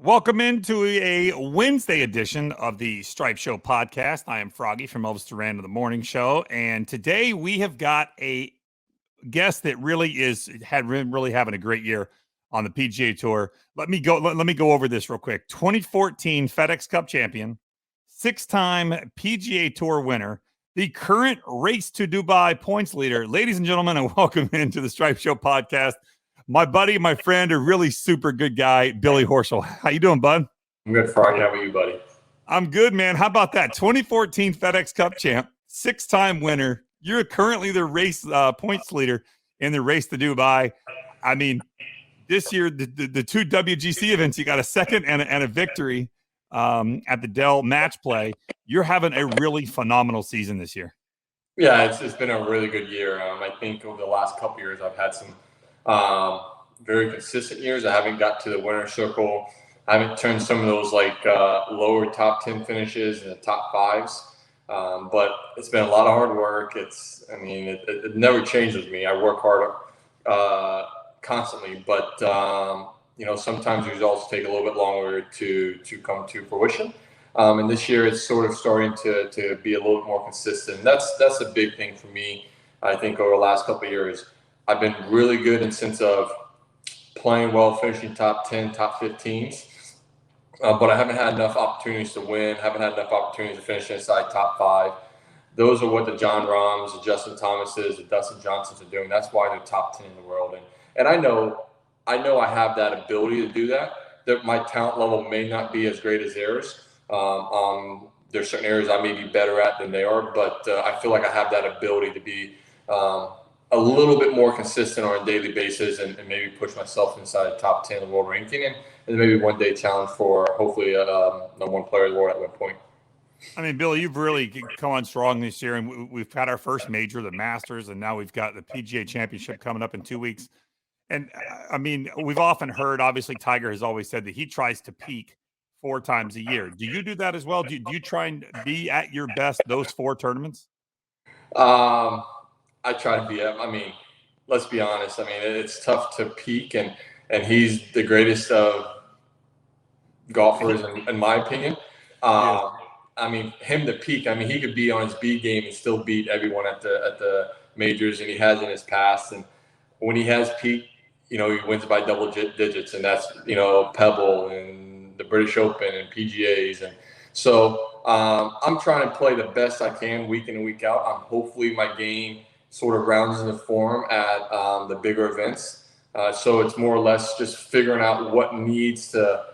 Welcome into a Wednesday edition of the Stripe Show podcast. I am Froggy from Elvis Duran of the Morning Show, and today we have got a guest that really having a great year on the PGA Tour. Let me go over this real quick. 2014 FedEx Cup champion, 6-time PGA Tour winner, the current Race to Dubai points leader. Ladies and gentlemen, and welcome into the Stripe Show podcast. My buddy, my friend, a really super good guy, Billy Horschel. How you doing, bud? I'm good, Froggy. How about you, buddy? I'm good, man. How about that? 2014 FedEx Cup champ, 6-time winner. You're currently the race points leader in the Race to Dubai. I mean, this year, the two WGC events, you got a second and a victory at the Dell match play. You're having a really phenomenal season this year. Yeah, it's been a really good year. I think over the last couple years, I've had some very consistent years. I haven't got to the winner's circle. I haven't turned some of those lower top 10 finishes in the top fives. But it's been a lot of hard work. It never changes me. I work hard constantly, but sometimes results take a little bit longer to come to fruition. And this year it's sort of starting to be a little bit more consistent. That's a big thing for me. I think over the last couple of years, I've been really good in sense of playing well, finishing top 10, top 15s. But I haven't had enough opportunities to win, haven't had enough opportunities to finish inside top 5. Those are what the John Rahms, the Justin Thomases, the Dustin Johnsons are doing. That's why they're top 10 in the world. And I know I have that ability to do that. That my talent level may not be as great as theirs. There's certain areas I may be better at than they are, but I feel like I have that ability to be a little bit more consistent on a daily basis and maybe push myself inside the top 10 of the world ranking and maybe one day challenge for hopefully number one player of the world at one point. I mean, Billy, you've really come on strong this year, and we've had our first major, the Masters, and now we've got the PGA Championship coming up in 2 weeks. And I mean, we've often heard, obviously, Tiger has always said that he tries to peak 4 times a year. Do you do that as well? Do you try and be at your best those 4 tournaments? I try to be. Let's be honest. It's tough to peak, and he's the greatest of golfers in my opinion. Yeah. Him to peak. He could be on his B game and still beat everyone at the majors, and he has in his past. And when he has peaked, he wins by double digits, and that's Pebble and the British Open and PGAs, and so I'm trying to play the best I can week in and week out. Hopefully my game sort of rounds into form at the bigger events. So it's more or less just figuring out what needs to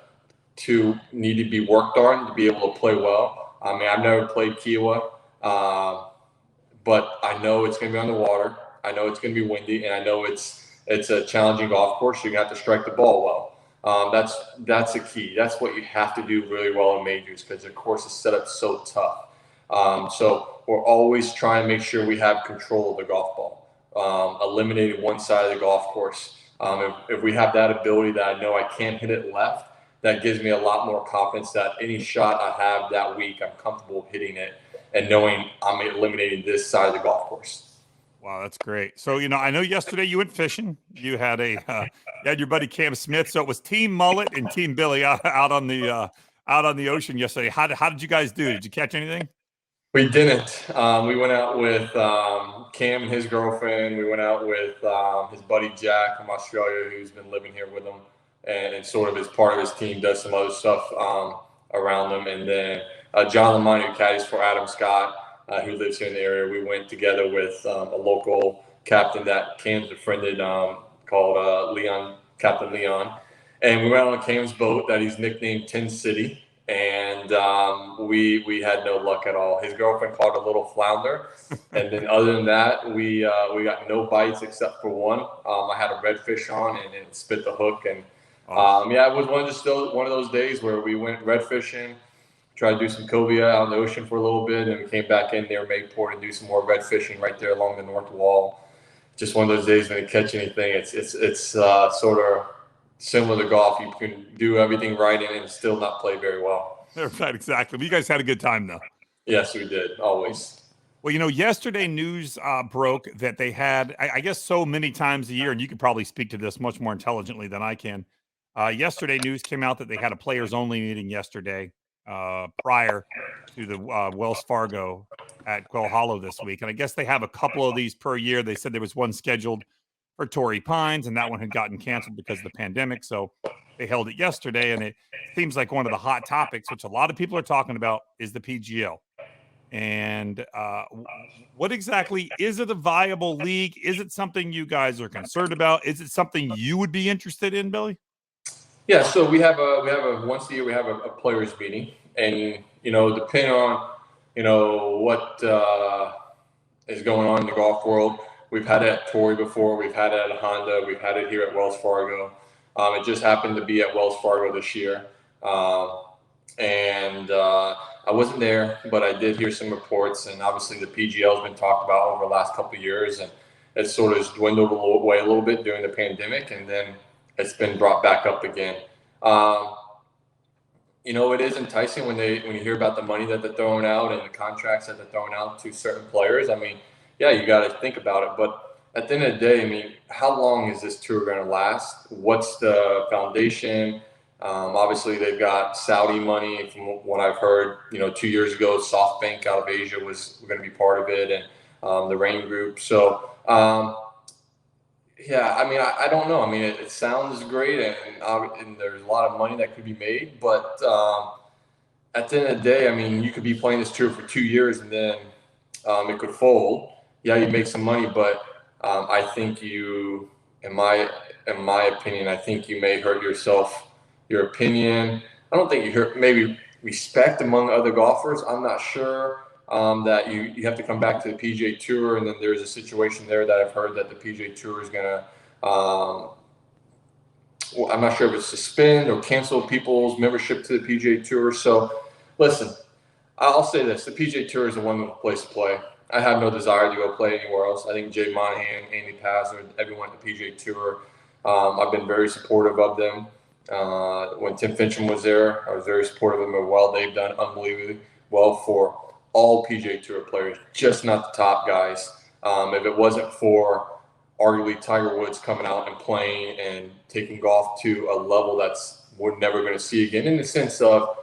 be worked on to be able to play well. I've never played Kiowa, but I know it's going to be on the water. I know it's going to be windy, and I know it's a challenging golf course. So you're going to have to strike the ball well. That's a key. That's what you have to do really well in majors because the course is set up so tough. So we're always trying to make sure we have control of the golf ball, eliminating one side of the golf course. If we have that ability that I know I can't hit it left, that gives me a lot more confidence that any shot I have that week, I'm comfortable hitting it and knowing I'm eliminating this side of the golf course. Wow, that's great. So, I know yesterday you went fishing. You had you had your buddy Cam Smith. So it was Team Mullet and Team Billy out on the ocean yesterday. How did you guys do? Did you catch anything? We didn't. We went out with Cam and his girlfriend. We went out with his buddy Jack from Australia, who's been living here with him, and sort of as part of his team does some other stuff around them. And then John Lamont, who caddies for Adam Scott, who lives here in the area. We went together with a local captain that Cam's befriended called Captain Leon. And we went on Cam's boat that he's nicknamed Tin City. And we had no luck at all. His girlfriend caught a little flounder. And then other than that, we got no bites except for one. I had a redfish on and it spit the hook. And it was one of those days where we went red fishing, tried to do some cobia out in the ocean for a little bit, and we came back in there, Mayport, and do some more red fishing right there along the north wall. Just one of those days when you catch anything, it's sort of similar to golf. You can do everything right in it and still not play very well. Right, exactly. But you guys had a good time, though. Yes, we did, always. Well, yesterday news broke that they had, I guess so many times a year, and you could probably speak to this much more intelligently than I can, Yesterday, news came out that they had a players-only meeting yesterday prior to the Wells Fargo at Quail Hollow this week. And I guess they have a couple of these per year. They said there was one scheduled for Torrey Pines, and that one had gotten canceled because of the pandemic. So they held it yesterday, and it seems like one of the hot topics, which a lot of people are talking about, is the PGL. And what exactly is it? A viable league? Is it something you guys are concerned about? Is it something you would be interested in, Billy? Yeah, so we have a once a year we have a players meeting, and depending on what is going on in the golf world, we've had it at Torrey before, we've had it at Honda, we've had it here at Wells Fargo. It just happened to be at Wells Fargo this year, and I wasn't there, but I did hear some reports, and obviously the PGL has been talked about over the last couple of years, and it sort of dwindled away a little bit during the pandemic, and then it's been brought back up again. It is enticing when you hear about the money that they're throwing out and the contracts that they're throwing out to certain players. I mean, yeah, you got to think about it. But at the end of the day, I mean, how long is this tour going to last? What's the foundation? Obviously, they've got Saudi money. From what I've heard, 2 years ago, SoftBank out of Asia was going to be part of it, and the Rain Group. So. Yeah, I mean, I don't know. I mean, it sounds great, and there's a lot of money that could be made. But at the end of the day, I mean, you could be playing this tour for 2 years, and then it could fold. Yeah, you make some money, but I think in my opinion, I think you may hurt yourself, your opinion. I don't think you hurt maybe respect among other golfers. I'm not sure. That you have to come back to the PGA Tour, and then there's a situation there that I've heard that the PGA Tour is going to, I'm not sure if it's suspend or cancel people's membership to the PGA Tour. So, listen, I'll say this: the PGA Tour is a wonderful place to play. I have no desire to go play anywhere else. I think Jay Monahan, Andy Pazner, everyone at the PGA Tour, I've been very supportive of them. When Tim Finchem was there, I was very supportive of them as well. They've done unbelievably well for all PGA Tour players, just not the top guys. If it wasn't for arguably Tiger Woods coming out and playing and taking golf to a level that's we're never going to see again, in the sense of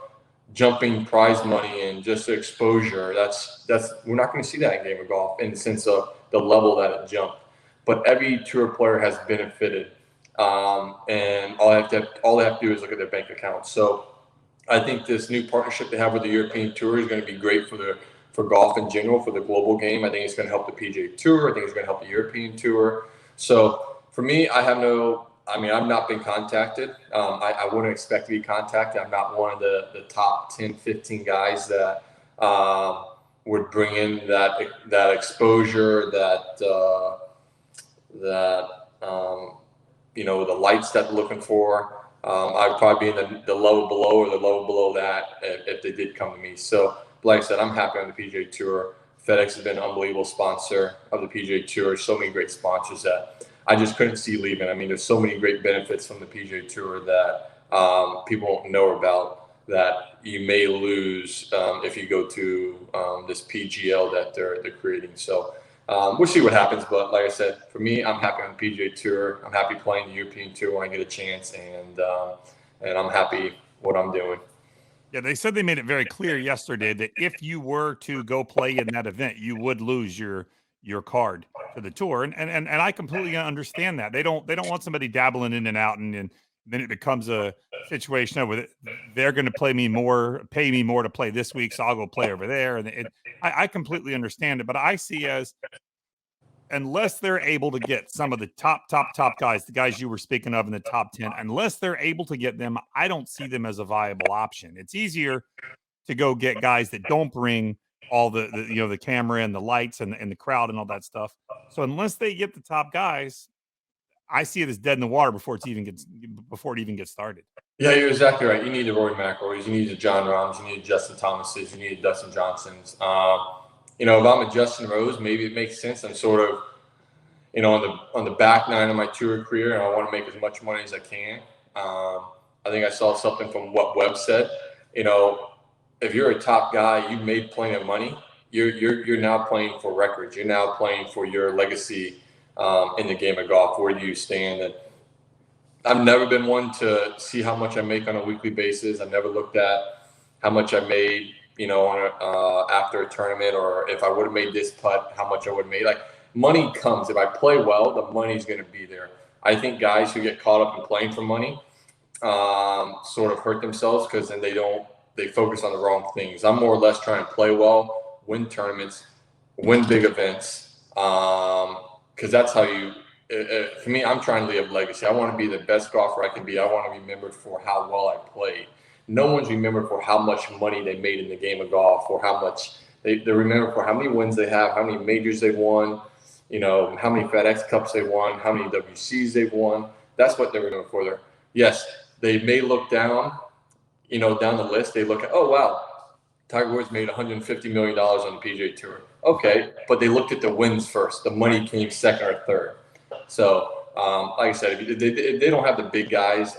jumping prize money and just exposure, that's we're not going to see that in game of golf in the sense of the level that it jumped. But every tour player has benefited, and all they have to do is look at their bank account. So I think this new partnership they have with the European Tour is going to be great for golf in general, for the global game. I think it's going to help the PGA Tour. I think it's going to help the European Tour. So for me, I've not been contacted. I wouldn't expect to be contacted. I'm not one of the top 10, 15 guys that would bring in that exposure, the lights that they're looking for. I'd probably be in the level below or the level below that if they did come to me. So, like I said, I'm happy on the PGA Tour. FedEx has been an unbelievable sponsor of the PGA Tour. So many great sponsors that I just couldn't see leaving. I mean, there's so many great benefits from the PGA Tour that people don't know about that you may lose if you go to this PGL that they're creating. So we'll see what happens. But like I said, for me, I'm happy on the PGA Tour. I'm happy playing the European Tour when I get a chance, and I'm happy what I'm doing. Yeah, they said they made it very clear yesterday that if you were to go play in that event, you would lose your card to the tour, and I completely understand that. They don't want somebody dabbling in and out, and then it becomes a situation of where they're going to pay me more to play this week, so I'll go play over there, and I completely understand it, but I see as unless they're able to get some of the top guys, the guys you were speaking of in the top 10, unless they're able to get them, I don't see them as a viable option. It's easier to go get guys that don't bring all the camera and the lights and the crowd and all that stuff. So unless they get the top guys, I see it as dead in the water before it even gets started. Yeah, you're exactly right. You need the Rory McIlroys, you need the John Rahms, you need Justin Thomases, you need Dustin Johnsons. If I'm a Justin Rose, maybe it makes sense. I'm sort of, on the back nine of my tour career, and I want to make as much money as I can. I think I saw something from what Webb said. If you're a top guy, you've made plenty of money. You're now playing for records. You're now playing for your legacy in the game of golf. Where do you stand? And I've never been one to see how much I make on a weekly basis. I've never looked at how much I made, on after a tournament, or if I would have made this putt, how much I would have made. Like, money comes. If I play well, the money's going to be there. I think guys who get caught up in playing for money sort of hurt themselves, because then they focus on the wrong things. I'm more or less trying to play well, win tournaments, win big events, because that's how you. For me, I'm trying to leave a legacy. I want to be the best golfer I can be. I want to be remembered for how well I played. No one's remembered for how much money they made in the game of golf, or how much they're remembered for how many wins they have, how many majors they've won, how many FedEx Cups they won, how many WCs they've won. That's what they're remembered for. Yes, they may look down, down the list. They look at, oh, wow, Tiger Woods made $150 million on the PGA Tour. Okay, but they looked at the wins first. The money came second or third. So, like I said, if they don't have the big guys,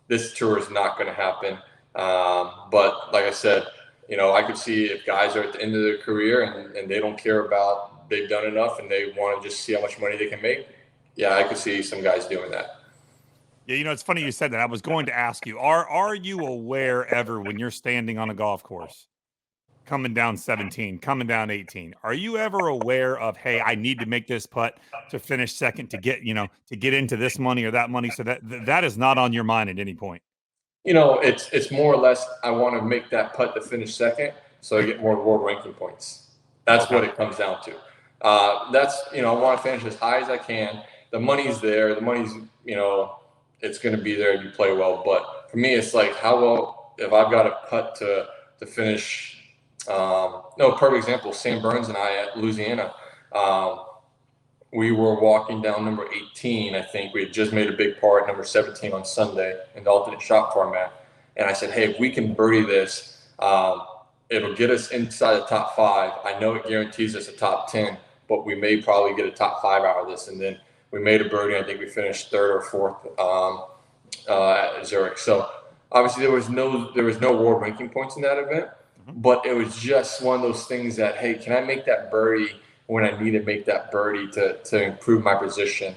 this tour is not going to happen. But like I said, I could see if guys are at the end of their career and they don't care about, they've done enough and they want to just see how much money they can make. Yeah, I could see some guys doing that. Yeah, it's funny you said that. I was going to ask you, are you aware ever when you're standing on a golf course, coming down 17, coming down 18, are you ever aware of, hey, I need to make this putt to finish second to get, to get into this money or that money? So that is not on your mind at any point. It's more or less, I want to make that putt to finish second so I get more world ranking points. That's what it comes down to. That's, I want to finish as high as I can. The money's there. The money's, it's going to be there if you play well. But for me, it's like, how well, if I've got a putt to finish. Perfect example, Sam Burns and I at Louisiana, we were walking down number 18. I think we had just made a big par at number 17 on Sunday in the alternate shot format. And I said, hey, if we can birdie this, it'll get us inside the top 5. I know it guarantees us a top 10, but we may probably get a top 5 out of this. And then we made a birdie. I think we finished 3rd or 4th at Zurich. So obviously there was no world ranking points in that event, but it was just one of those things that, hey, can I make that birdie when I need to make that birdie to improve my position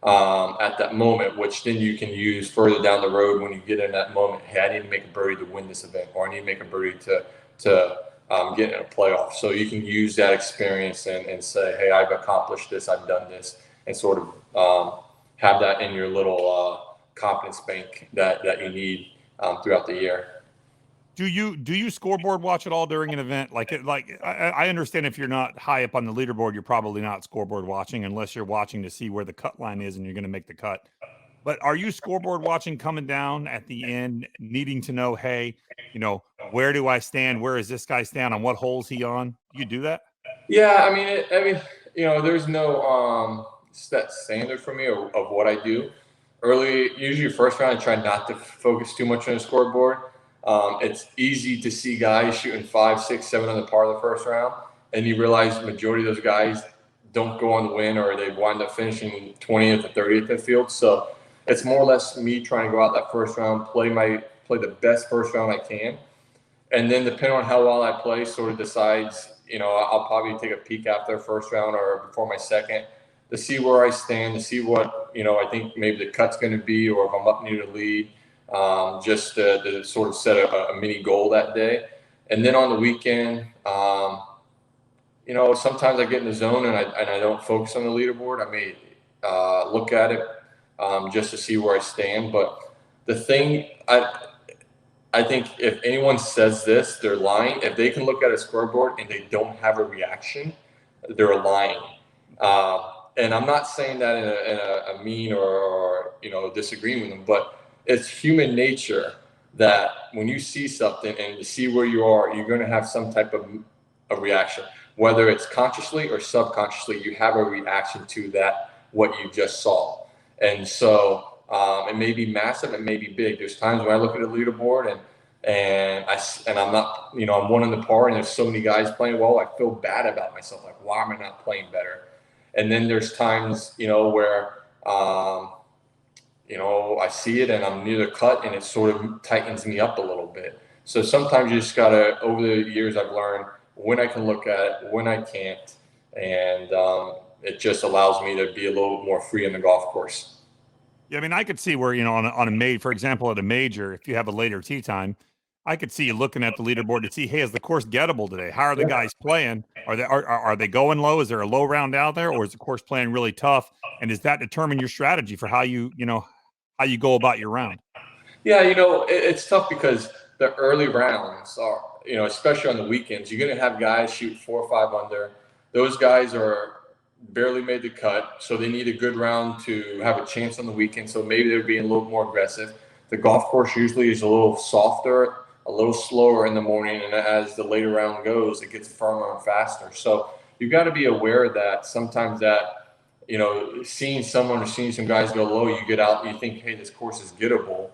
at that moment, which then you can use further down the road when you get in that moment. Hey, I need to make a birdie to win this event, or I need to make a birdie to get in a playoff. So you can use that experience and say, hey, I've accomplished this, I've done this, and sort of have that in your little confidence bank that you need throughout the year. Do you scoreboard watch at all during an event? I understand if you're not high up on the leaderboard, you're probably not scoreboard watching unless you're watching to see where the cut line is and you're going to make the cut. But are you scoreboard watching coming down at the end, needing to know, hey, where do I stand? Where is this guy stand? On what hole's he on? You do that? Yeah, I mean, there's no set standard for me of what I do. Usually first round, I try not to focus too much on the scoreboard. It's easy to see guys shooting 5, 6, 7 on the par of the first round, and you realize the majority of those guys don't go on the win, or they wind up finishing 20th or 30th in the field. So it's more or less me trying to go out that first round, play the best first round I can, and then depending on how well I play, sort of decides. I'll probably take a peek after the first round or before my second to see where I stand, to see what I think maybe the cut's going to be, or if I'm up near the lead. Just to sort of set a mini goal that day. And then on the weekend, sometimes I get in the zone and I don't focus on the leaderboard. I may look at it just to see where I stand. But the thing, I think if anyone says this, they're lying. If they can look at a scoreboard and they don't have a reaction, they're lying. And I'm not saying that in a mean or disagreeing with them, but it's human nature that when you see something and you see where you are, you're going to have some type of a reaction, whether it's consciously or subconsciously. You have a reaction to that, what you just saw. And so it may be massive, it may be big. There's times when I look at the leaderboard and I'm not, I'm one in the par and there's so many guys playing well, I feel bad about myself. Like, why am I not playing better? And then there's times, where I see it and I'm near the cut and it sort of tightens me up a little bit. So sometimes you just gotta, over the years I've learned when I can look at it, when I can't. And it just allows me to be a little more free on the golf course. Yeah, I mean, I could see where, on a major, for example, at a major, if you have a later tee time, I could see you looking at the leaderboard to see, hey, is the course gettable today? How are the guys playing? Are they going low? Is there a low round out there, or is the course playing really tough? And does that determine your strategy for how you go about your round? Yeah, it's tough because the early rounds are, especially on the weekends, you're going to have guys shoot 4 or 5 under. Those guys are barely made the cut, so they need a good round to have a chance on the weekend. So maybe they're being a little more aggressive. The golf course usually is a little softer, a little slower in the morning, and as the later round goes, it gets firmer and faster. So you've got to be aware that sometimes that, seeing someone or seeing some guys go low, you get out, you think, hey, this course is gettable,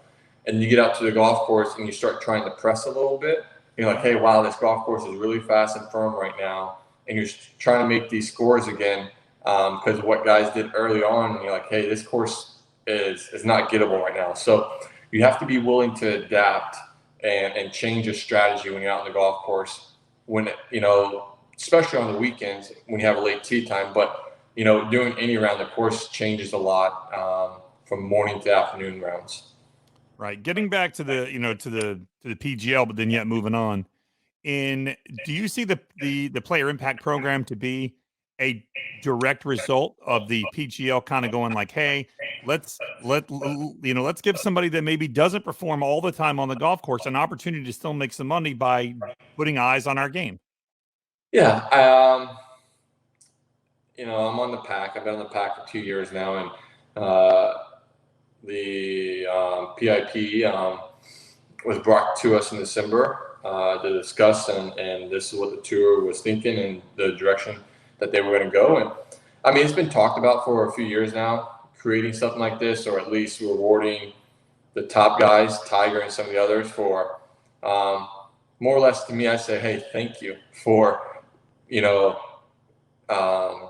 and you get out to the golf course and you start trying to press a little bit. You're like, hey, wow, this golf course is really fast and firm right now, and you're trying to make these scores again because of what guys did early on. And you're like, hey, this course is not gettable right now. So you have to be willing to adapt and change your strategy when you're out on the golf course. When especially on the weekends when you have a late tee time, but doing any round, the course changes a lot from morning to afternoon rounds. Right. Getting back to the, to the PGL, but then yet moving on. Do you see the player impact program to be a direct result of the PGL kind of going like, hey, let's give somebody that maybe doesn't perform all the time on the golf course an opportunity to still make some money by putting eyes on our game? Yeah, I'm on the pack. I've been on the pack for 2 years now, and the PIP was brought to us in December to discuss, and this is what the tour was thinking and the direction that they were going to go. And I mean, it's been talked about for a few years now, creating something like this, or at least rewarding the top guys, Tiger and some of the others, for more or less. To me, I say, hey, thank you for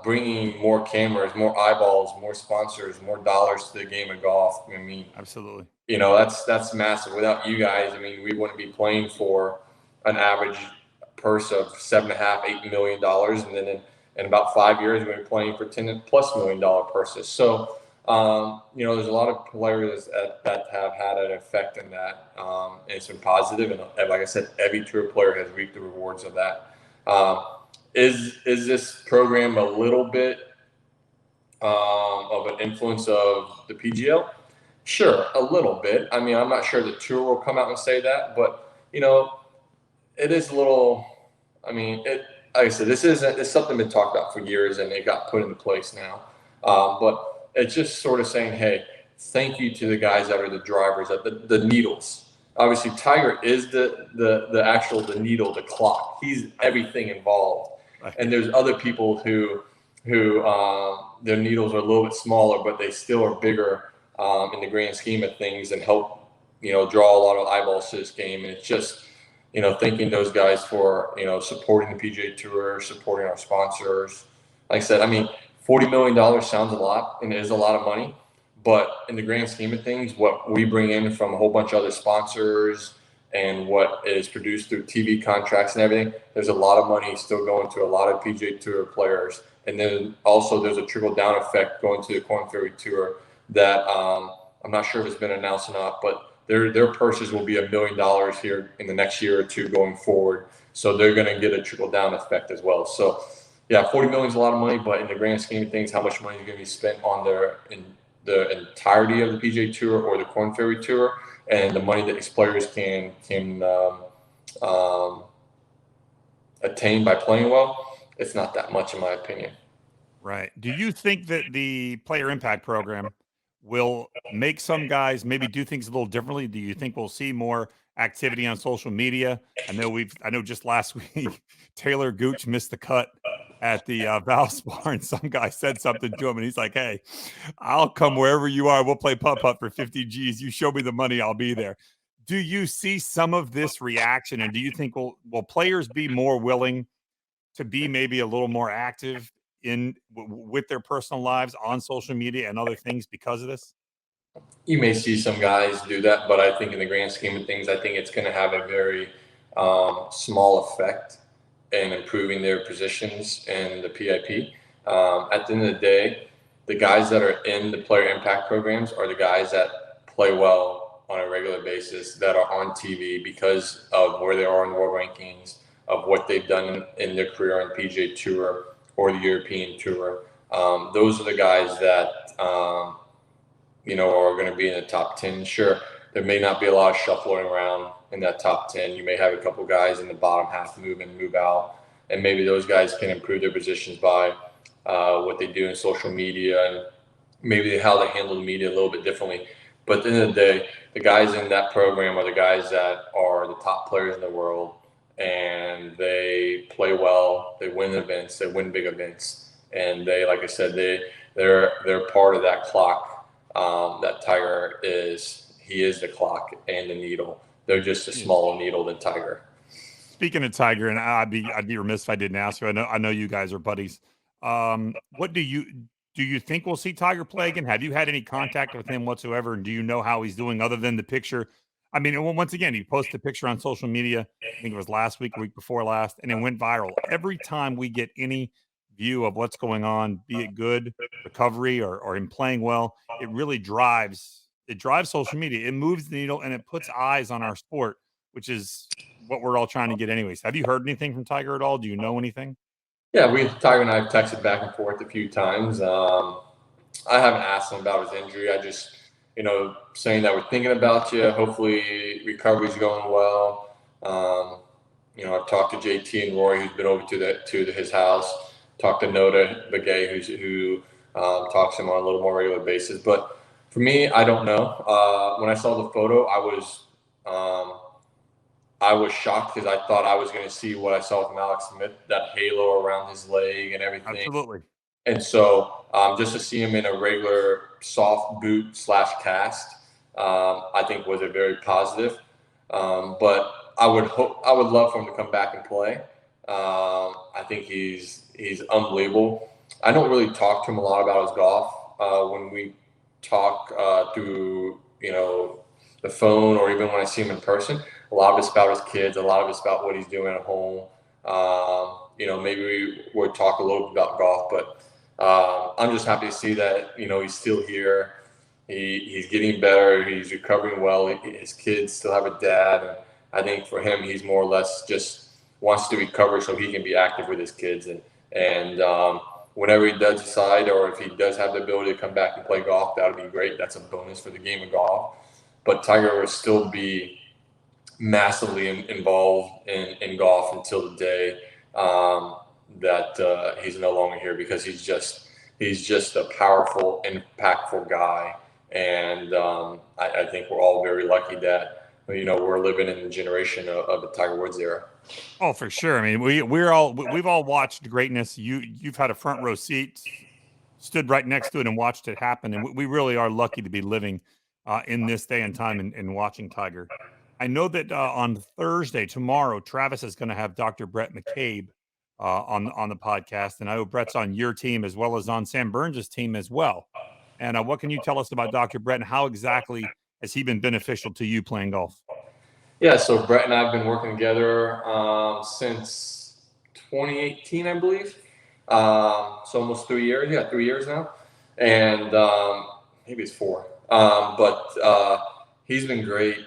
bringing more cameras, more eyeballs, more sponsors, more dollars to the game of golf. I mean, Absolutely. that's massive. Without you guys, I mean, we wouldn't be playing for an average purse of $7.5, $8 million, and then in about 5 years, we'll be playing for $10+ million purses. So, there's a lot of players that have had an effect in that, and it's been positive. And like I said, every tour player has reaped the rewards of that. Is this program a little bit of an influence of the PGL? Sure, a little bit. I mean, I'm not sure the tour will come out and say that, but it is a little. I mean, like I said, it's something been talked about for years, and it got put into place now. But it's just sort of saying, hey, thank you to the guys that are the drivers, that the needles. Obviously, Tiger is the actual the needle, the clock. He's everything involved. Right. And there's other people who their needles are a little bit smaller, but they still are bigger in the grand scheme of things, and help draw a lot of eyeballs to this game. And it's just thanking those guys for supporting the PGA Tour, supporting our sponsors. Like I said, I mean, $40 million sounds a lot, and it is a lot of money, but in the grand scheme of things, what we bring in from a whole bunch of other sponsors and what is produced through TV contracts and everything, there's a lot of money still going to a lot of PGA Tour players. And then also there's a trickle down effect going to the Korn Ferry Tour that I'm not sure if it's been announced or not, but their purses will be $1 million here in the next year or two going forward. So they're going to get a trickle down effect as well. So yeah, 40 million is a lot of money, but in the grand scheme of things, how much money is going to be spent on the entirety of the PGA Tour or the Korn Ferry Tour, and the money that these players can attain by playing well, it's not that much in my opinion. Right. Do you think that the player impact program will make some guys maybe do things a little differently? Do you think we'll see more activity on social media? I know just last week Taylor Gooch missed the cut at the Valspar, and some guy said something to him, and he's like, "Hey, I'll come wherever you are. We'll play putt putt for 50 G's. You show me the money, I'll be there." Do you see some of this reaction, and do you think will players be more willing to be maybe a little more active with their personal lives on social media and other things because of this? You may see some guys do that, but I think in the grand scheme of things, I think it's going to have a very small effect in improving their positions in the PIP. At the end of the day, the guys that are in the player impact programs are the guys that play well on a regular basis, that are on TV because of where they are in the world rankings, of what they've done in their career on PGA Tour or the European Tour. Those are the guys that, are going to be in the top 10. Sure, there may not be a lot of shuffling around in that top 10. You may have a couple guys in the bottom half move in, move out, and maybe those guys can improve their positions by what they do in social media and maybe how they handle the media a little bit differently. But at the end of the day, the guys in that program are the guys that are the top players in the world, and they play well, they win events, they win big events, and they, like I said, they're part of that clock. That Tiger is. He is the clock and the needle. They're just a smaller needle than Tiger. Speaking of Tiger, and I'd be remiss if I didn't ask you. I know you guys are buddies. What do you think we'll see Tiger play again? Have you had any contact with him whatsoever? And do you know how he's doing other than the picture? I mean, once again, he posted a picture on social media. I think it was last week, week before last, and it went viral. Every time we get any view of what's going on, be it good recovery or him playing well, it really drives social media. It moves the needle and it puts eyes on our sport, which is what we're all trying to get anyways. Have you heard anything from Tiger at all? Do you know anything? Yeah, Tiger and I have texted back and forth a few times. I haven't asked him about his injury. I just, saying that we're thinking about you. Hopefully recovery's going well. I've talked to JT and Rory, who's been over to his house. Talked to Noda Begay, who talks to him on a little more regular basis. But for me, I don't know. When I saw the photo, I was shocked because I thought I was going to see what I saw from Alex Smith, that halo around his leg and everything. Absolutely. And so just to see him in a regular soft boot / cast, I think was a very positive. But I would love for him to come back and play. I think he's unbelievable. I don't really talk to him a lot about his golf. When we talk through, the phone, or even when I see him in person, a lot of it's about his kids, a lot of it's about what he's doing at home. Maybe we would talk a little bit about golf, but I'm just happy to see that, he's still here. He's getting better. He's recovering well. His kids still have a dad. And I think for him, he's more or less just wants to recover so he can be active with his kids. And whenever he does decide, or if he does have the ability to come back and play golf, that would be great. That's a bonus for the game of golf. But Tiger will still be massively involved in golf until the day that he's no longer here, because he's just a powerful, impactful guy. And I think we're all very lucky that, we're living in the generation of the Tiger Woods era. Oh, for sure. I mean, we've all watched greatness. You've had a front row seat, stood right next to it and watched it happen. And we really are lucky to be living in this day and time and watching Tiger. I know that on Thursday, tomorrow, Travis is going to have Dr. Brett McCabe on the podcast. And I know Brett's on your team as well as on Sam Burns' team as well. And what can you tell us about Dr. Brett, and how exactly has he been beneficial to you playing golf? Yeah, so Brett and I have been working together since 2018, I believe. So almost 3 years. Yeah, 3 years now. And maybe it's 4. But he's been great.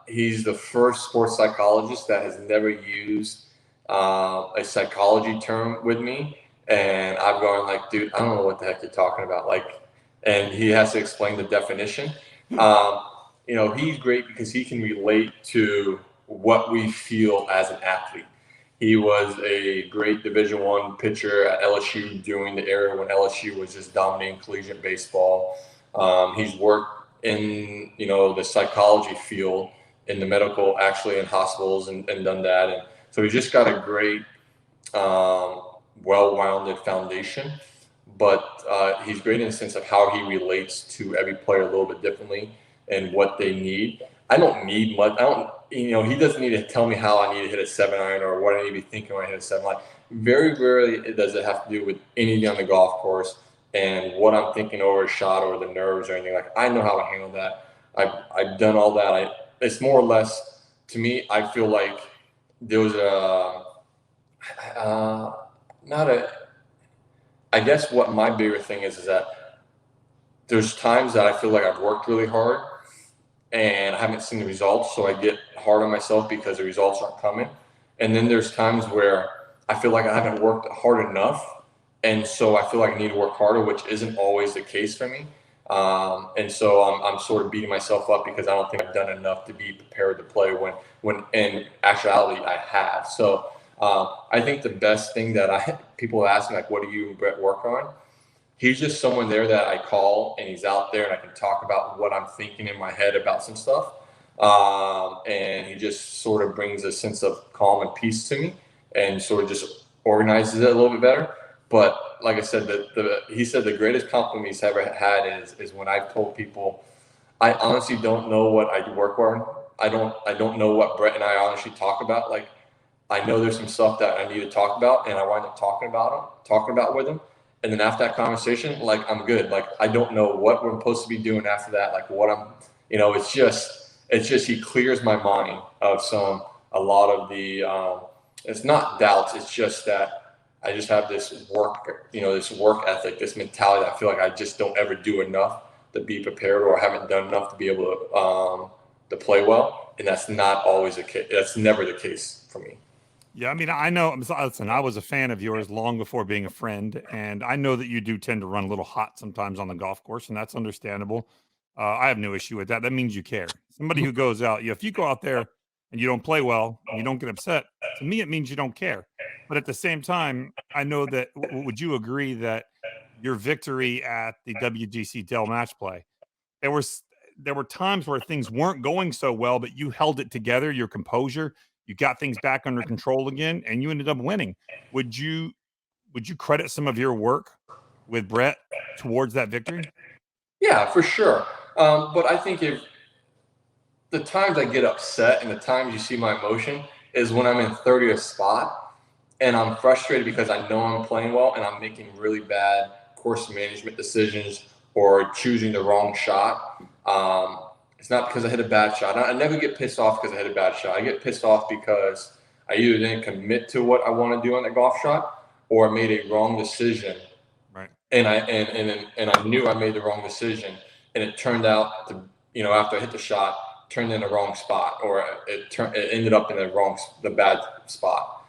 He's the first sports psychologist that has never used a psychology term with me. And I've gone like, dude, I don't know what the heck you're talking about. And he has to explain the definition. He's great because he can relate to what we feel as an athlete. He was a great Division I pitcher at LSU during the era when LSU was just dominating collegiate baseball. He's worked in, the psychology field, in the medical, actually in hospitals, and done that. And so he's just got a great, well-rounded foundation. But he's great in the sense of how he relates to every player a little bit differently and what they need. I don't need much. He doesn't need to tell me how I need to hit a 7-iron or what I need to be thinking when I hit a 7-iron. Very rarely does it have to do with anything on the golf course and what I'm thinking over a shot or the nerves or anything. I know how to handle that. I've done all that. It's more or less, to me, I feel like there was I guess what my bigger thing is that there's times that I feel like I've worked really hard and I haven't seen the results, so I get hard on myself because the results aren't coming. And then there's times where I feel like I haven't worked hard enough, and so I feel like I need to work harder, which isn't always the case for me. And so I'm sort of beating myself up because I don't think I've done enough to be prepared to play when in actuality I have. So I think the best thing that people ask me, like, what do you and Brett work on? He's just someone there that I call and he's out there and I can talk about what I'm thinking in my head about some stuff. And he just sort of brings a sense of calm and peace to me and sort of just organizes it a little bit better. But like I said, he said the greatest compliment he's ever had is when I've told people, I honestly don't know what I work on. I don't know what Brett and I honestly talk about. Like, I know there's some stuff that I need to talk about, and I wind up talking about with him. And then after that conversation, like, I'm good. Like, I don't know what we're supposed to be doing after that. Like, what I'm, it's just he clears my mind of a lot of the. It's not doubts. It's just that I just have this this work ethic, this mentality that I feel like I just don't ever do enough to be prepared, or I haven't done enough to be able to play well. And that's not always the case. That's never the case for me. Yeah, I mean, I know. Listen, I was a fan of yours long before being a friend, and I know that you do tend to run a little hot sometimes on the golf course, and that's understandable. I have no issue with that. That means you care. Somebody who goes out, if you go out there and you don't play well, and you don't get upset. To me, it means you don't care. But at the same time, I know that. Would you agree that your victory at the WGC Dell Match Play, there was there were times where things weren't going so well, but you held it together, your composure, you got things back under control again, and you ended up winning. Would you credit some of your work with Brett towards that victory? Yeah, for sure. But I think if the times I get upset and the times you see my emotion is when I'm in 30th spot and I'm frustrated because I know I'm playing well and I'm making really bad course management decisions or choosing the wrong shot. It's not because I hit a bad shot. I never get pissed off because I hit a bad shot. I get pissed off because I either didn't commit to what I want to do on the golf shot or made a wrong decision. Right. And I knew I made the wrong decision, and it turned out to, after I hit the shot, turned in the wrong spot, or it ended up in the bad spot.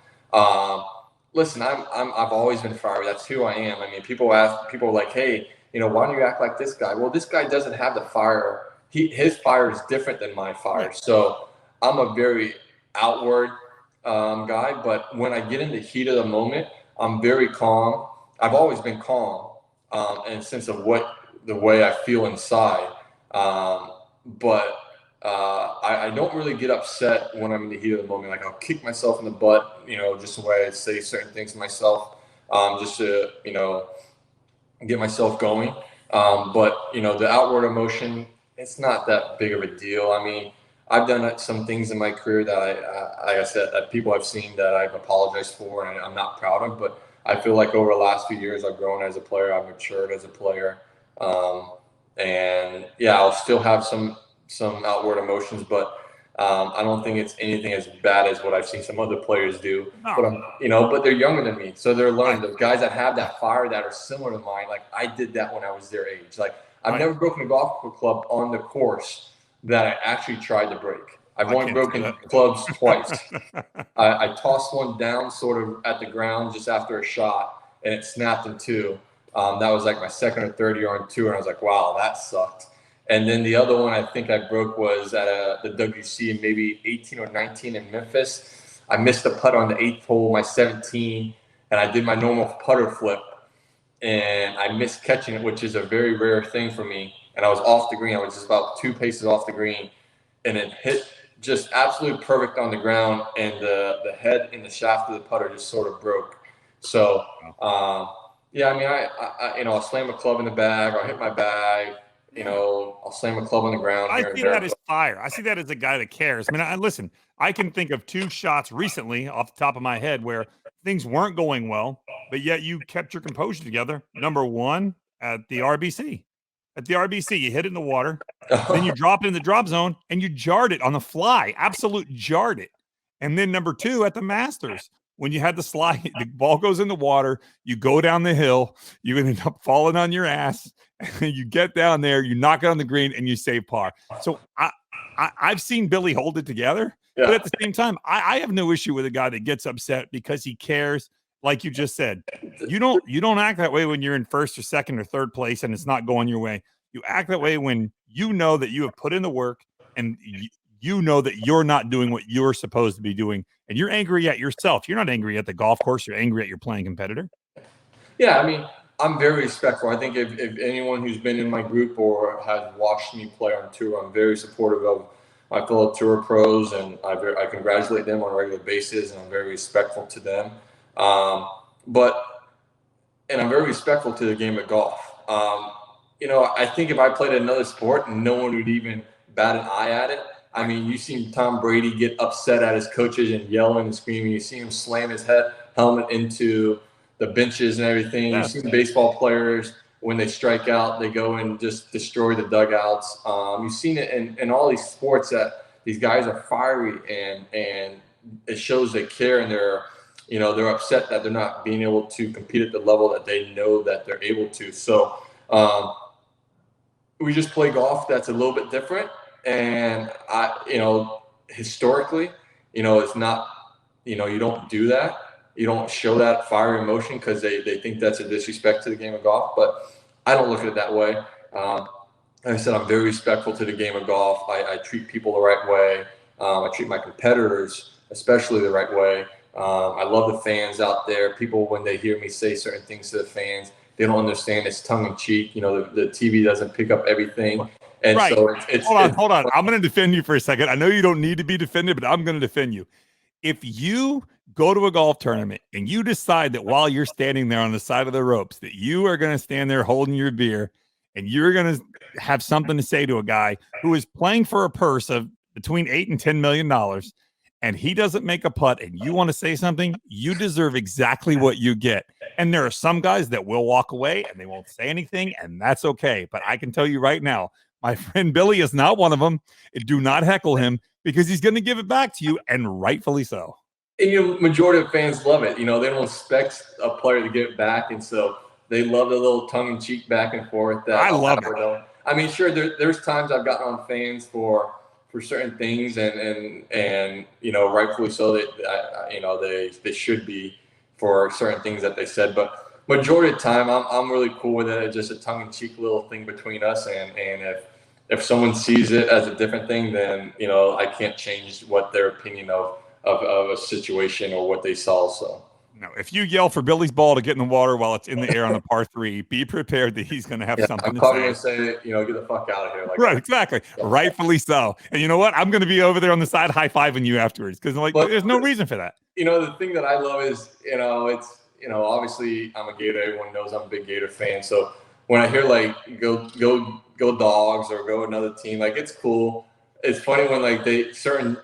Listen, I've always been fiery. That's who I am. I mean, people are like, hey, why don't you act like this guy? Well, this guy doesn't have the fire. His fire is different than my fire. So I'm a very outward guy, but when I get in the heat of the moment, I'm very calm. I've always been calm, and sense of the way I feel inside. But I don't really get upset when I'm in the heat of the moment. Like, I'll kick myself in the butt, just the way I say certain things to myself, just to, get myself going. But the outward emotion, it's not that big of a deal. I mean, I've done some things in my career that like I said, that people have seen that I've apologized for and I'm not proud of, but I feel like over the last few years, I've grown as a player. I've matured as a player. And yeah, I'll still have some outward emotions, but I don't think it's anything as bad as what I've seen some other players do. No. But they're younger than me, so they're learning. The guys that have that fire that are similar to mine, like I did that when I was their age. Like, I've never broken a golf club on the course that I actually tried to break. I've only broken clubs twice. I tossed one down sort of at the ground just after a shot, and it snapped in two. That was like my second or third year on tour, and I was like, wow, that sucked. And then the other one I think I broke was at the WC in maybe 18 or 19 in Memphis. I missed a putt on the 8th hole, my 17, and I did my normal putter flip, and I missed catching it, which is a very rare thing for me. And I was off the green. I was just about 2 paces off the green, and it hit just absolutely perfect on the ground, and the head and the shaft of the putter just sort of broke. So, yeah, I mean, I'll slam a club in the bag, I'll hit my bag, I'll slam a club on the ground. I see that as fire. I see that as a guy that cares. I mean, listen, I can think of 2 shots recently off the top of my head where things weren't going well, but yet you kept your composure together. Number 1, at the RBC. At the RBC, you hit it in the water, then you drop it in the drop zone, and you jarred it on the fly, absolute jarred it. And then number 2 at the Masters, when you had the slide, the ball goes in the water, you go down the hill, you end up falling on your ass, and you get down there, you knock it on the green, and you save par. So I've seen Billy hold it together, but at the same time, I have no issue with a guy that gets upset because he cares. Like you just said, you don't act that way when you're in first or second or third place and it's not going your way. You act that way when you know that you have put in the work and you know that you're not doing what you're supposed to be doing, and you're angry at yourself. You're not angry at the golf course. You're angry at your playing competitor. Yeah, I mean, I'm very respectful. I think if anyone who's been in my group or has watched me play on tour, I'm very supportive of my fellow tour pros, and I congratulate them on a regular basis, and I'm very respectful to them. And I'm very respectful to the game of golf. I think if I played another sport, no one would even bat an eye at it. I mean, you seen Tom Brady get upset at his coaches and yelling and screaming. You see him slam his helmet into the benches and everything. You've seen baseball players, when they strike out, they go and just destroy the dugouts. You've seen it in all these sports that these guys are fiery, and it shows they care, and they're upset that they're not being able to compete at the level that they know that they're able to. So we just play golf that's a little bit different. And historically, it's not, you don't do that. You don't show that fiery emotion because they think that's a disrespect to the game of golf. But I don't look at it that way. Like I said, I'm very respectful to the game of golf. I treat people the right way. I treat my competitors especially the right way. I love the fans out there. People, when they hear me say certain things to the fans, they don't understand it's tongue in cheek. The TV doesn't pick up everything. And right. So it's hold on. I'm going to defend you for a second. I know you don't need to be defended, but I'm going to defend you. If you go to a golf tournament and you decide that while you're standing there on the side of the ropes, that you are going to stand there holding your beer and you're going to have something to say to a guy who is playing for a purse of between $8 and $10 million, and he doesn't make a putt, and you want to say something, you deserve exactly what you get. And there are some guys that will walk away and they won't say anything, and that's okay. But I can tell you right now, my friend Billy is not one of them. Do not heckle him, because he's going to give it back to you, and rightfully so. And majority of fans love it. They don't expect a player to get it back, and so they love the little tongue-in-cheek back and forth. I love it. I mean, sure, there's times I've gotten on fans for certain things, and rightfully so. They should be for certain things that they said, but majority of the time, I'm really cool with it. It's just a tongue-in-cheek little thing between us, and if someone sees it as a different thing, then I can't change what their opinion of a situation or what they saw. So no, if you yell for Billy's ball to get in the water while it's in the air on a par 3, be prepared that he's going to have something to say. I'm probably going to say, get the fuck out of here. Right, exactly. Rightfully so. And you know what? I'm going to be over there on the side high-fiving you afterwards, because there's no reason for that. The thing that I love is, it's, obviously I'm a Gator. Everyone knows I'm a big Gator fan. So when I hear go Dogs or go another team, it's cool. It's funny when they certain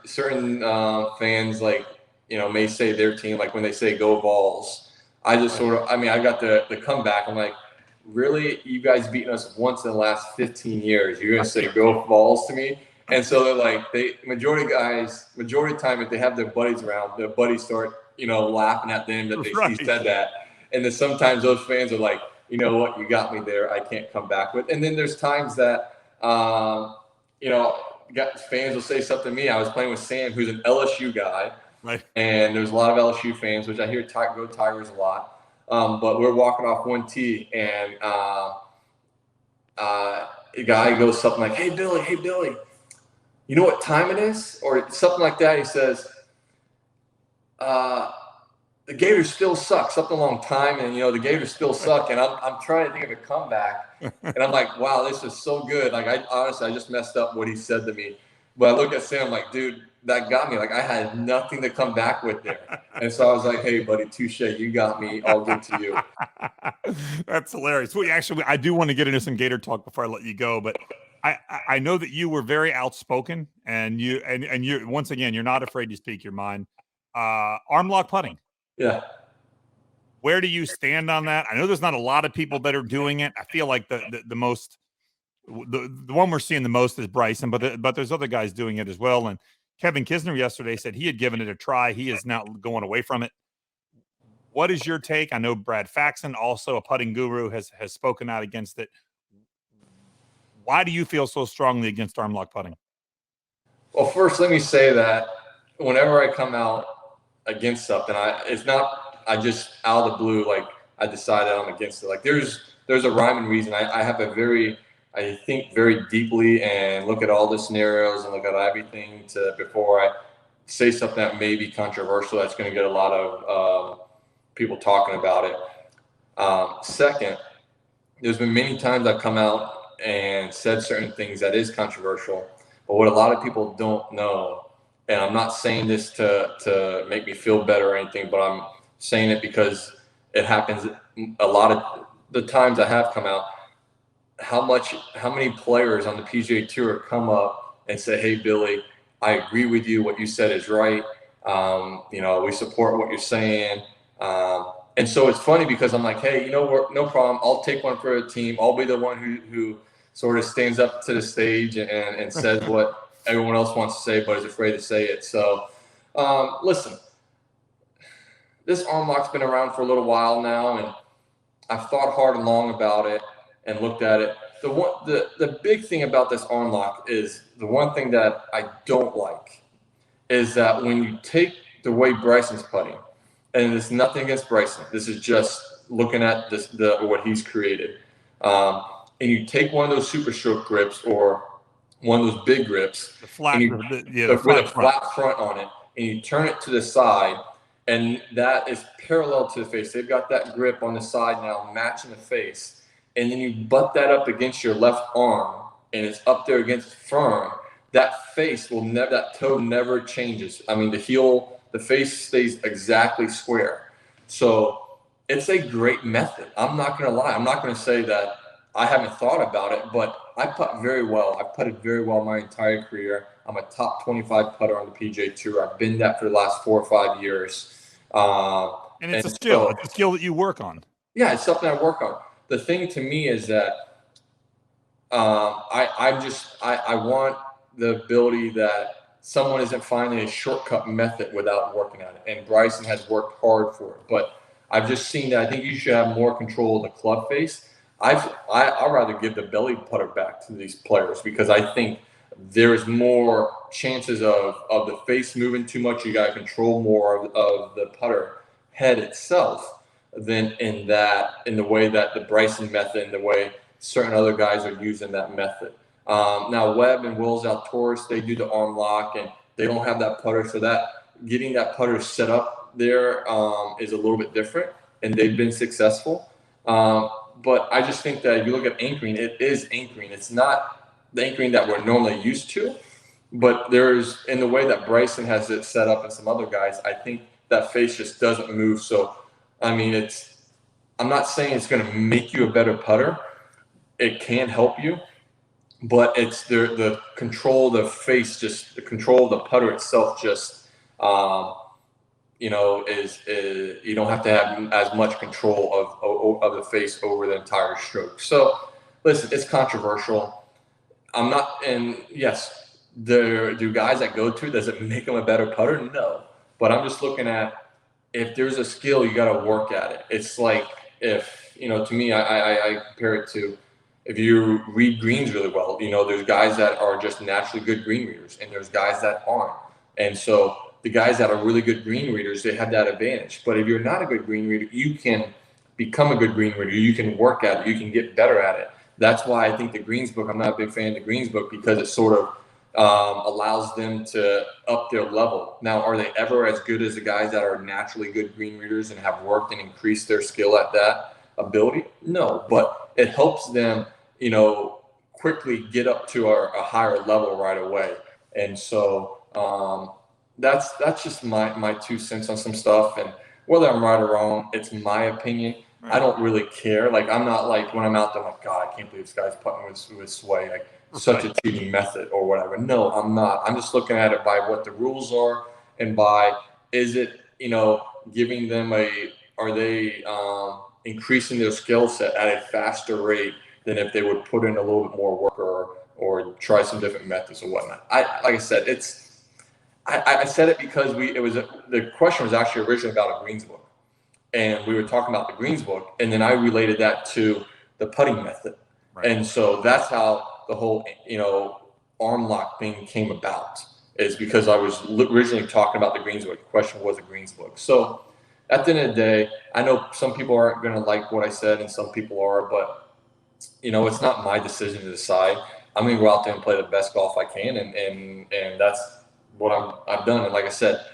fans may say their team, when they say go Vols. I just I got the comeback. I'm like, really? You guys beaten us once in the last 15 years. You're gonna say go Vols to me? And so they're like, majority of time, if they have their buddies around, their buddies start laughing at them that he said that. And then sometimes those fans are like, you know what, you got me there. I can't come back with. And then there's times that fans will say something to me. I was playing with Sam, who's an LSU guy. Right. And there's a lot of LSU fans, which I hear go Tigers a lot. But we're walking off one tee, and a guy goes something like, hey, Billy, you know what time it is? Or something like that. He says, the Gators still suck, something along time, and the Gators still suck. And I'm trying to think of a comeback, and I'm like, wow, this is so good. I honestly just messed up what he said to me. But I look at Sam like, dude, that got me. I had nothing to come back with there. And so I was like, hey, buddy, touche, you got me. All good to you. That's hilarious. Well, actually, I do want to get into some Gator talk before I let you go, but I know that you were very outspoken, and you once again, you're not afraid to speak your mind. Arm lock putting. Yeah. Where do you stand on that? I know there's not a lot of people that are doing it. I feel like the one we're seeing the most is Bryson, but there's other guys doing it as well. And Kevin Kisner yesterday said he had given it a try. He is now going away from it. What is your take? I know Brad Faxon, also a putting guru, has spoken out against it. Why do you feel so strongly against arm lock putting? Well, first, let me say that whenever I come out against something, it's not I just out of the blue, like I decided I'm against it. Like there's a rhyme and reason. I have I think very deeply and look at all the scenarios and look at everything before I say something that may be controversial. That's going to get a lot of people talking about it. Second, there's been many times I've come out and said certain things that is controversial, but what a lot of people don't know, and I'm not saying this to make me feel better or anything, but I'm saying it because it happens a lot of the times I have come out. How many players on the PGA Tour come up and say, "Hey, Billy, I agree with you. What you said is right. We support what you're saying." And so it's funny because I'm like, "Hey, you know what? No problem. I'll take one for the team. I'll be the one who sort of stands up to the stage and says what everyone else wants to say, but is afraid to say it." So, listen, this arm lock's been around for a little while now, and I've thought hard and long about it and looked at it. The big thing about this arm lock is the one thing that I don't like is that when you take the way Bryson's putting, and it's nothing against Bryson, this is just looking at what he's created, and you take one of those super stroke grips or one of those big grips, the flat, with a flat front on it, and you turn it to the side, and that is parallel to the face. They've got that grip on the side now, matching the face, and then you butt that up against your left arm, and it's up there against firm. That face that toe never changes. I mean, the face stays exactly square. So it's a great method. I'm not going to lie. I'm not going to say that I haven't thought about it, but I putt very well. I've putted very well my entire career. I'm a top 25 putter on the PGA Tour. I've been that for the last 4 or 5 years. And it's a skill. It's a skill that you work on. Yeah, it's something I work on. The thing to me is that I want the ability that someone isn't finding a shortcut method without working at it. And Bryson has worked hard for it. But I've just seen that I think you should have more control of the club face. I'd rather give the belly putter back to these players because I think there's more chances of the face moving too much. You got to control more of the putter head itself than in the way that the Bryson method and the way certain other guys are using that method. Now Webb and Wills Outdoors, they do the arm lock and they don't have that putter, so that getting that putter set up there is a little bit different, and they've been successful. But I just think that if you look at anchoring, it is anchoring. It's not the anchoring that we're normally used to, but there's in the way that Bryson has it set up and some other guys, I think that face just doesn't move. So, I mean, I'm not saying it's going to make you a better putter. It can help you, but it's the control of the face, just the control of the putter itself, just is you don't have to have as much control of the face over the entire stroke. So, listen, it's controversial. I'm not, and yes, do guys that go to, does it make them a better putter? No, but I'm just looking at if there's a skill, you got to work at it. It's like if to me, I compare it to if you read greens really well. There's guys that are just naturally good green readers, and there's guys that aren't, and so the guys that are really good green readers, they have that advantage. But if you're not a good green reader, you can become a good green reader. You can work at it. You can get better at it. That's why I think the Greens book, I'm not a big fan of the Greens book because it sort of allows them to up their level. Now, are they ever as good as the guys that are naturally good green readers and have worked and increased their skill at that ability? No, but it helps them, quickly get up to a higher level right away. And so that's just my 2 cents on some stuff. And whether I'm right or wrong, it's my opinion. Right. I don't really care. Like, I'm not like when I'm out there, I'm like, God, I can't believe this guy's putting with sway. Like, such a cheating method or whatever. No, I'm not. I'm just looking at it by what the rules are and by is it, giving them are they increasing their skill set at a faster rate than if they would put in a little bit more work or try some different methods or whatnot. Like I said, I said it because the question was actually originally about a Greens book. and we were talking about the greens book, and then I related that to the putting method. Right. And so that's how the whole, arm lock thing came about, is because I was originally talking about the greens book. The question was a greens book. So at the end of the day, I know some people aren't going to like what I said and some people are, but it's not my decision to decide. I'm going to go out there and play the best golf I can. And that's what I've done. And like I said,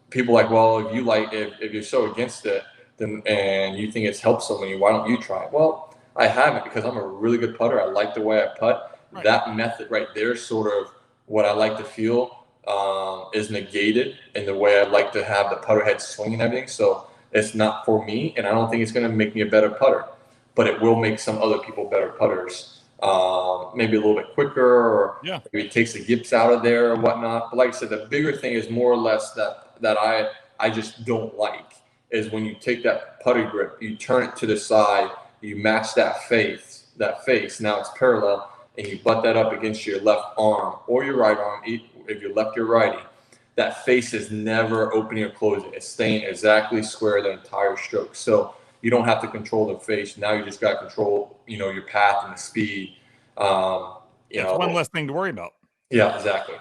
people are like, well, if you're so against it, then, and you think it's helped so many, why don't you try it? Well, I haven't, because I'm a really good putter. I like the way I putt. Right. That method right there, sort of what I like to feel, is negated in the way I'd like to have the putter head swing and everything. So it's not for me, and I don't think it's going to make me a better putter, but it will make some other people better putters. Maybe a little bit quicker, or maybe it takes the yips out of there or whatnot. But like I said, the bigger thing is more or less that I just don't like is when you take that putty grip, you turn it to the side, you match that face, now it's parallel, and you butt that up against your left arm or your right arm, if you're lefty or righty. That face is never opening or closing. It's staying exactly square the entire stroke. So you don't have to control the face. Now you just got to control, your path and the speed. It's one less thing to worry about. Yeah, exactly.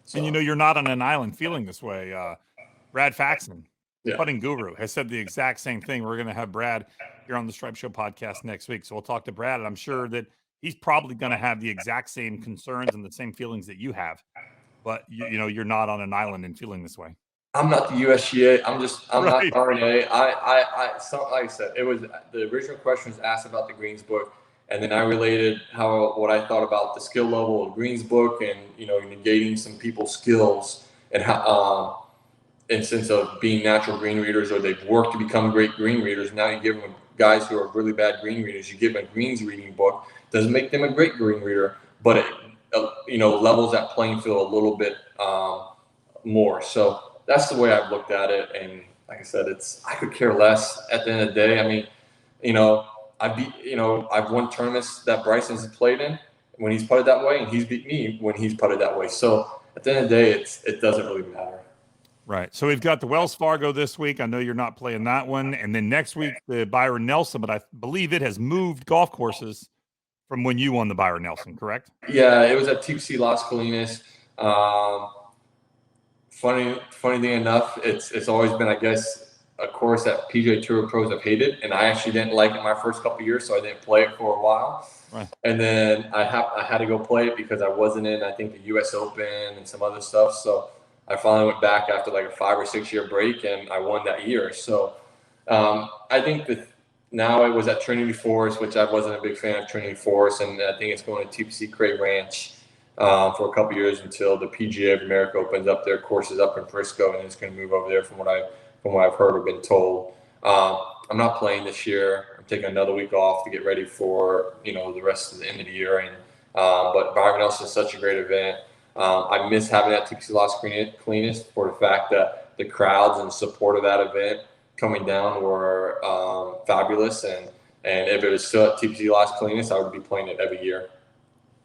So. And you're not on an island feeling this way. Brad Faxon, putting guru, has said the exact same thing. We're going to have Brad here on the Stripe Show podcast next week. So we'll talk to Brad, and I'm sure that he's probably going to have the exact same concerns and the same feelings that you have. But you're not on an island and feeling this way. I'm not the USGA. I'm right. not RNA. Like I said, it was the original question was asked about the greens book, and then I related what I thought about the skill level of greens book, and negating some people's skills, and how in sense of being natural green readers, or they've worked to become great green readers. Now you give them guys who are really bad green readers, you give them a greens reading book. Doesn't make them a great green reader, but it levels that playing field a little bit more. So that's the way I've looked at it. And like I said, I could care less at the end of the day. I mean, I've won tournaments that Bryson's played in when he's putted that way, and he's beat me when he's putted that way. So at the end of the day, it doesn't really matter. Right. So we've got the Wells Fargo this week. I know you're not playing that one. And then next week, the Byron Nelson, but I believe it has moved golf courses from when you won the Byron Nelson, correct? Yeah, it was at TPC Las Colinas. Funny thing enough, it's always been, I guess, a course that PGA Tour pros have hated, and I actually didn't like it my first couple of years, so I didn't play it for a while. Right. And then I had to go play it because I wasn't in, I think, the U.S. Open and some other stuff. So I finally went back after like a 5 or 6 year break, and I won that year. So I think that now it was at Trinity Forest, which I wasn't a big fan of Trinity Forest, and I think it's going to TPC Craig Ranch for a couple of years until the PGA of America opens up their courses up in Frisco, and it's going to move over there from what I've heard or been told. I'm not playing this year. I'm taking another week off to get ready for the rest of the end of the year. And but Byron Nelson is such a great event. I miss having that TPC Las Colinas for the fact that the crowds and support of that event coming down were fabulous. And if it was still at TPC Las Colinas, I would be playing it every year.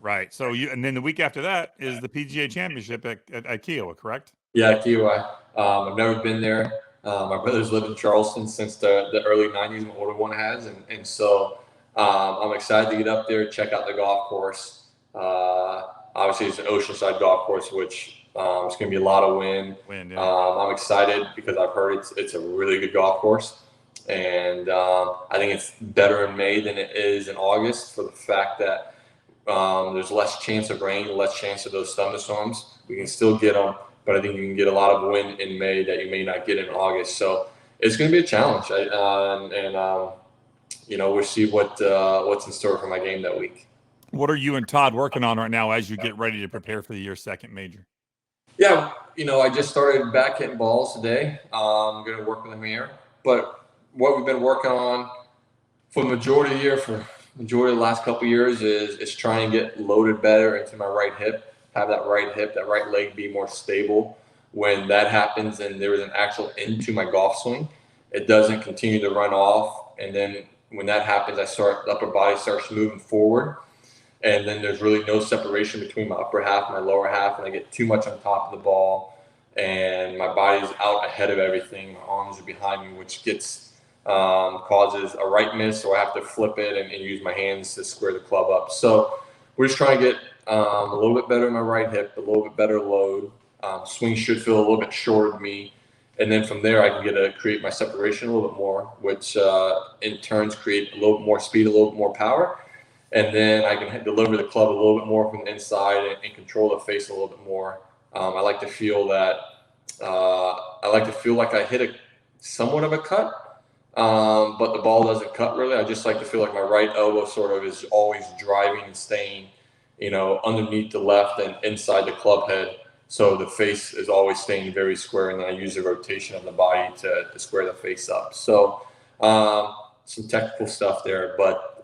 Right. So and then the week after that is the PGA Championship at Kiowa, correct? Yeah, Kiowa. I've never been there. My brother's lived in Charleston since the early 90s, my older one has. And so I'm excited to get up there, check out the golf course. Obviously, it's an oceanside golf course, which it's going to be a lot of wind. Yeah. I'm excited because I've heard it's a really good golf course. And I think it's better in May than it is in August for the fact that there's less chance of rain, less chance of those thunderstorms. We can still get them, but I think you can get a lot of wind in May that you may not get in August. So it's going to be a challenge. We'll see what's in store for my game that week. What are you and Todd working on right now as you get ready to prepare for your second major? Yeah, I just started back hitting balls today. I'm going to work with him here. But what we've been working on for the majority of the year, for majority of the last couple of years, is trying to get loaded better into my right hip, have that right hip, that right leg be more stable. When that happens and there is an actual end to my golf swing, it doesn't continue to run off. And then when that happens, the upper body starts moving forward. And then there's really no separation between my upper half and my lower half, and I get too much on top of the ball, and my body's out ahead of everything. My arms are behind me, which gets causes a right miss, or I have to flip it and use my hands to square the club up. So we're just trying to get a little bit better in my right hip, a little bit better load. Swing should feel a little bit short of me. And then from there, I can create my separation a little bit more, which in turns create a little bit more speed, a little bit more power. And then I can deliver the club a little bit more from the inside and control the face a little bit more. I like to feel that. I like to feel like I hit somewhat of a cut, but the ball doesn't cut really. I just like to feel like my right elbow sort of is always driving and staying, underneath the left and inside the club head. So the face is always staying very square, and then I use the rotation of the body to square the face up. So some technical stuff there, but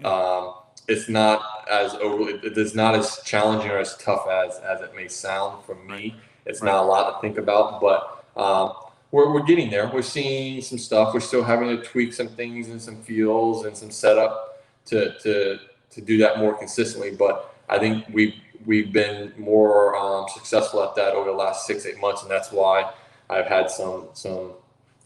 it's not as challenging or as tough as it may sound from me. It's not a lot to think about, but we're getting there. We're seeing some stuff. We're still having to tweak some things and some feels and some setup to do that more consistently. But I think we've been more successful at that over the last 6-8 months, and that's why I've had some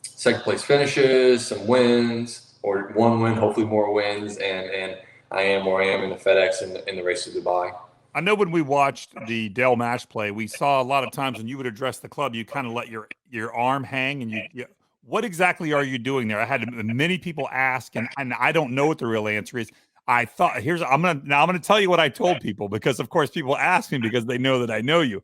second place finishes, some wins, or one win, hopefully more wins, and I am where I am in the FedEx in the race to Dubai. I know when we watched the Dell match play, we saw a lot of times when you would address the club, you kind of let your arm hang, and you what exactly are you doing there? I had many people ask, and I don't know what the real answer is. I thought I'm gonna tell you what I told people, because of course people ask me because they know that I know you.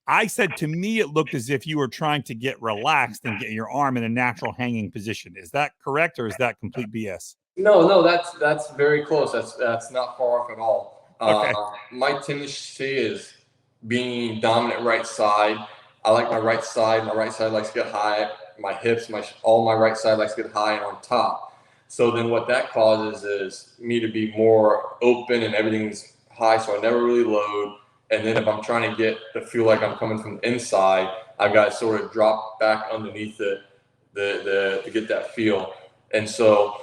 I said, to me, it looked as if you were trying to get relaxed and get your arm in a natural hanging position. Is that correct, or is that complete BS? No, that's very close. That's not far off at all. Okay. My tendency is being dominant right side. I like my right side. My right side likes to get high. My hips, all my right side likes to get high and on top. So then what that causes is me to be more open and everything's high, so I never really load. And then if I'm trying to feel like I'm coming from the inside, I've got to sort of drop back underneath to get that feel. And so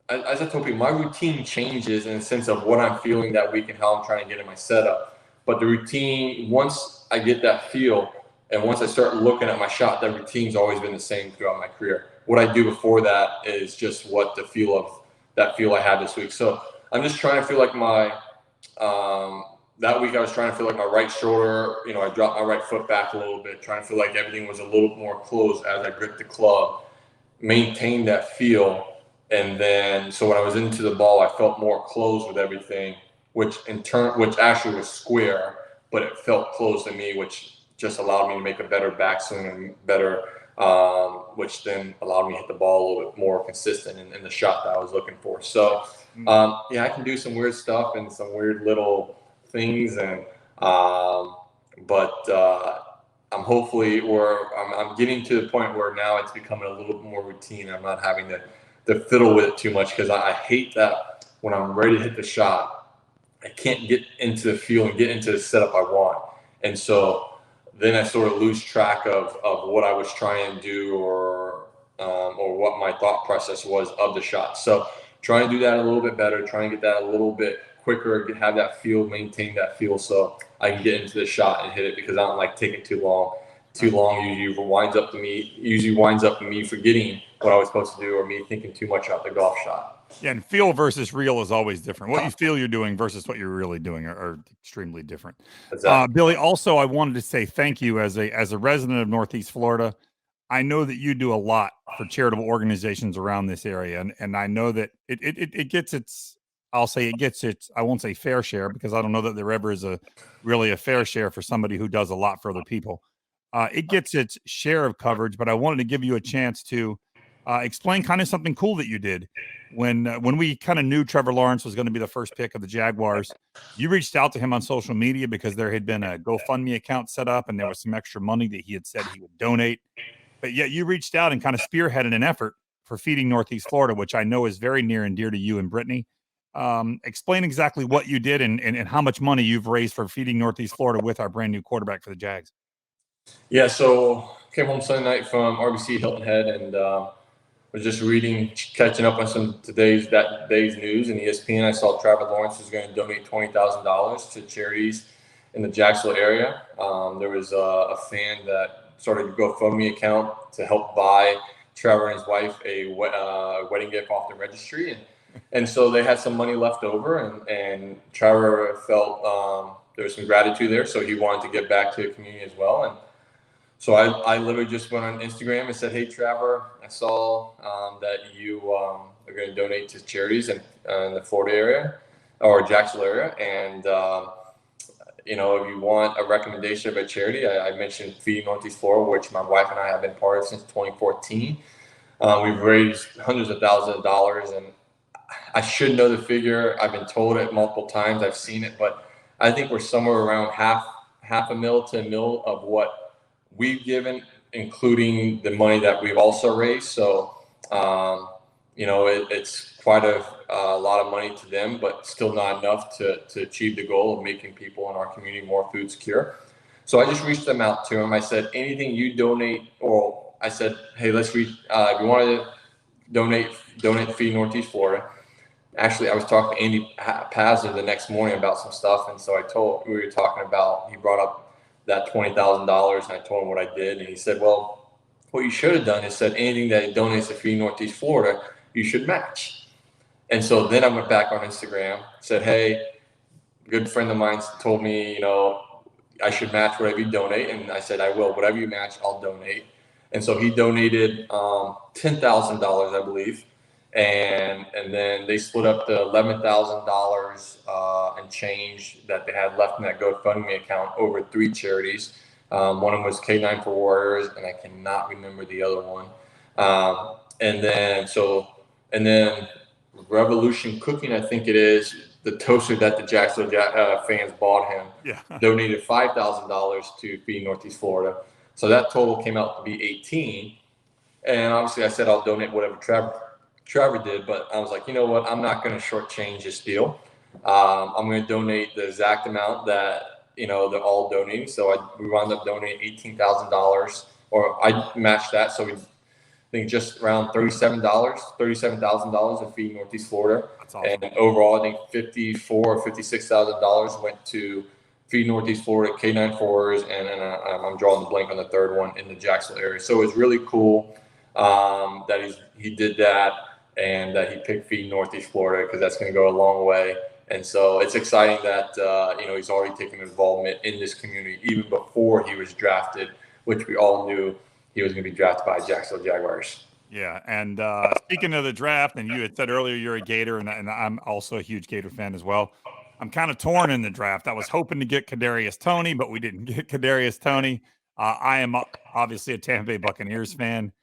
as I told people, my routine changes in the sense of what I'm feeling that week and how I'm trying to get in my setup. But the routine, once I get that feel and once I start looking at my shot, that routine's always been the same throughout my career. What I do before that is just what the feel I had this week. So I'm just trying to feel like that week I was trying to feel like my right shoulder, I dropped my right foot back a little bit, trying to feel like everything was a little more closed as I gripped the club, maintain that feel. And then, so when I was into the ball, I felt more closed with everything, which actually was square, but it felt close to me, which just allowed me to make a better backswing and better, which then allowed me to hit the ball a little bit more consistent in the shot that I was looking for. So, I can do some weird stuff and some weird little things, and I'm hopefully, or I'm getting to the point where now it's becoming a little bit more routine. I'm not having to fiddle with it too much, because I hate that when I'm ready to hit the shot, I can't get into the feel and get into the setup I want. And so then I sort of lose track of what I was trying to do or what my thought process was of the shot. So trying to do that a little bit better, trying to get that a little bit quicker, have that feel, maintain that feel, so I can get into the shot and hit it, because I don't like taking too long. Too long usually winds up to me forgetting what I was supposed to do, or me thinking too much about the golf shot. Yeah, and feel versus real is always different. What you feel you're doing versus what you're really doing are extremely different. Exactly. Billy, also, I wanted to say thank you as a resident of Northeast Florida. I know that you do a lot for charitable organizations around this area, and I know that it gets its, I'll say it gets its, I won't say fair share, because I don't know that there ever is really a fair share for somebody who does a lot for other people. It gets its share of coverage, but I wanted to give you a chance to explain kind of something cool that you did when we kind of knew Trevor Lawrence was going to be the first pick of the Jaguars. You reached out to him on social media because there had been a GoFundMe account set up, and there was some extra money that he had said he would donate. But yet you reached out and kind of spearheaded an effort for Feeding Northeast Florida, which I know is very near and dear to you and Brittany. Explain exactly what you did and how much money you've raised for Feeding Northeast Florida with our brand new quarterback for the Jags. Yeah, so came home Sunday night from RBC Hilton Head, and was just catching up on some that day's news and ESPN. I saw Trevor Lawrence was going to donate $20,000 to charities in the Jacksonville area. There was a fan that started a GoFundMe account to help buy Trevor and his wife a wedding gift off the registry, and so they had some money left over, and Trevor felt there was some gratitude there, so he wanted to give back to the community as well. And so I literally just went on Instagram and said, "Hey, Trevor, I saw that you are going to donate to charities in the Florida area or Jacksonville area, and if you want a recommendation of a charity, I mentioned Feeding Northeast Florida, which my wife and I have been part of since 2014. We've raised hundreds of thousands of dollars, and I should know the figure. I've been told it multiple times. I've seen it, but I think we're somewhere around half a mil to a mil of what we've given, including the money that we've also raised. So, it's quite a lot of money to them, but still not enough to achieve the goal of making people in our community more food secure. So I just reached them out to them. I said, anything you donate, or I said, hey, let's reach, if you want to donate to Feed Northeast Florida. Actually, I was talking to Andy Pazner the next morning about some stuff. And so we were talking about, he brought up that $20,000, and I told him what I did. And he said, well, what you should have done is said anything that donates to Feed Northeast Florida, you should match. And so then I went back on Instagram, said, hey, a good friend of mine told me, I should match whatever you donate. And I said, I will. Whatever you match, I'll donate. And so he donated $10,000, I believe. And then they split up the $11,000 and change that they had left in that GoFundMe account over 3 charities. One of them was K9 for Warriors, and I cannot remember the other one. And then Revolution Cooking, I think it is, the toaster that the Jacksonville fans bought him, donated $5,000 to Feed Northeast Florida. So that total came out to be 18. And obviously I said I'll donate whatever Trevor did, but I was like, you know what? I'm not going to shortchange this deal. I'm going to donate the exact amount that, they're all donating. So we wound up donating $18,000, or I matched that. So I think just around $37,000 to Feed Northeast Florida. That's awesome. And overall, I think $54,000 or $56,000 went to Feed Northeast Florida, K9 Forwarders, and I'm drawing the blank on the third one in the Jacksonville area. So it was really cool that he did that, and that he picked Feed Northeast Florida, because that's going to go a long way. And so it's exciting that he's already taken involvement in this community even before he was drafted, which we all knew he was going to be drafted by Jacksonville Jaguars. Yeah, and speaking of the draft, and you had said earlier you're a Gator, and I'm also a huge Gator fan as well. I'm kind of torn in the draft. I was hoping to get Kadarius Toney, but we didn't get Kadarius Toney. I am obviously a Tampa Bay Buccaneers fan,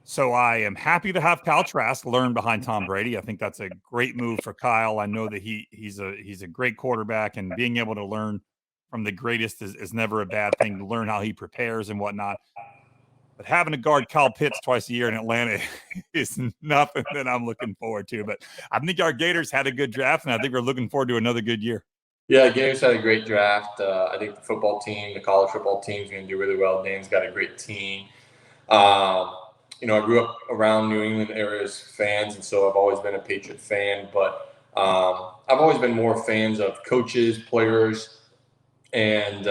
so I am happy to have Kyle Trask learn behind Tom Brady. I think that's a great move for Kyle. I know that he's a great quarterback, and being able to learn from the greatest is never a bad thing, to learn how he prepares and whatnot. But having to guard Kyle Pitts twice a year in Atlanta is nothing that I'm looking forward to. But I think our Gators had a good draft, and I think we're looking forward to another good year. Yeah, Gators had a great draft. I think the football team, the college football team, is going to do really well. Dan's got a great team. I grew up around New England area's fans, and so I've always been a Patriot fan. But I've always been more fans of coaches, players, and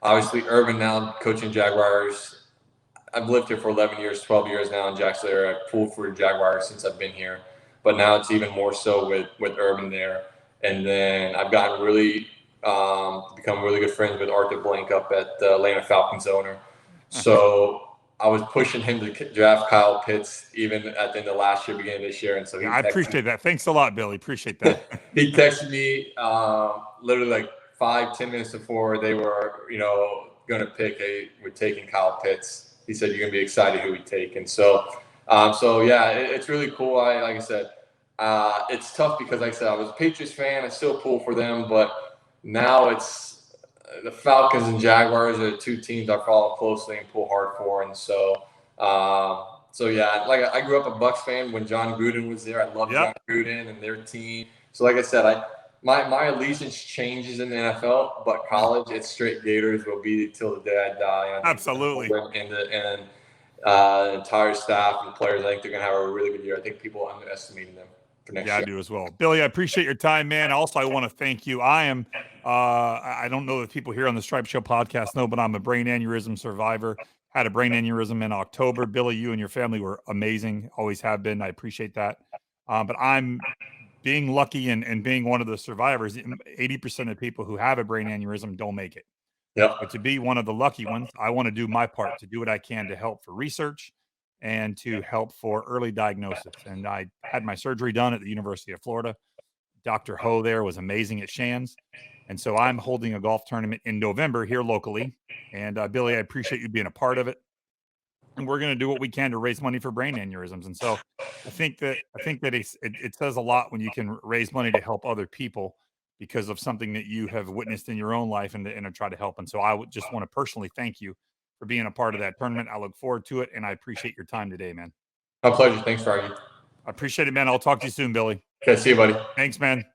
obviously Urban now coaching Jaguars. I've lived here for 11 years, 12 years now in Jacksonville area. I've pulled for the Jaguars since I've been here, but now it's even more so with Urban there. And then I've gotten really become really good friends with Arthur Blank up at the Atlanta Falcons owner. So I was pushing him to draft Kyle Pitts even at the end of last year, beginning of this year. And so I appreciate that. Thanks a lot, Billy. Appreciate that. He texted me literally like 5-10 minutes before they were, going to pick we're taking Kyle Pitts. He said, you're going to be excited who we take. And so, yeah, it's really cool. Like I said, it's tough because, like I said, I was a Patriots fan. I still pull for them, but now it's the Falcons and Jaguars are the two teams I follow closely and pull hard for. And so, yeah, like I grew up a Bucs fan when John Gruden was there. I loved John Gruden and their team. So, like I said, my allegiance changes in the NFL, but college, it's straight Gators will be till the day I die. Absolutely. And the entire staff and players, I think they're going to have a really good year. I think people are underestimating them for next year. I do as well. Billy, I appreciate your time, man. Also, I want to thank you. I don't know if people here on the Stripe Show podcast know, but I'm a brain aneurysm survivor. had a brain aneurysm in October. Billy, you and your family were amazing. Always have been. I appreciate that. But I'm being lucky and being one of the survivors. 80% of people who have a brain aneurysm don't make it. Yeah. But to be one of the lucky ones, I want to do my part to do what I can to help for research and to help for early diagnosis. And I had my surgery done at the University of Florida. Dr. Ho there was amazing at Shands. And so I'm holding a golf tournament in November here locally. And Billy, I appreciate you being a part of it. And we're going to do what we can to raise money for brain aneurysms. And so I think that it says a lot when you can raise money to help other people because of something that you have witnessed in your own life and to try to help. And so I would just want to personally thank you for being a part of that tournament. I look forward to it, and I appreciate your time today, man. My pleasure. Thanks, Froggy. I appreciate it, man. I'll talk to you soon, Billy. Okay, see you, buddy. Thanks, man.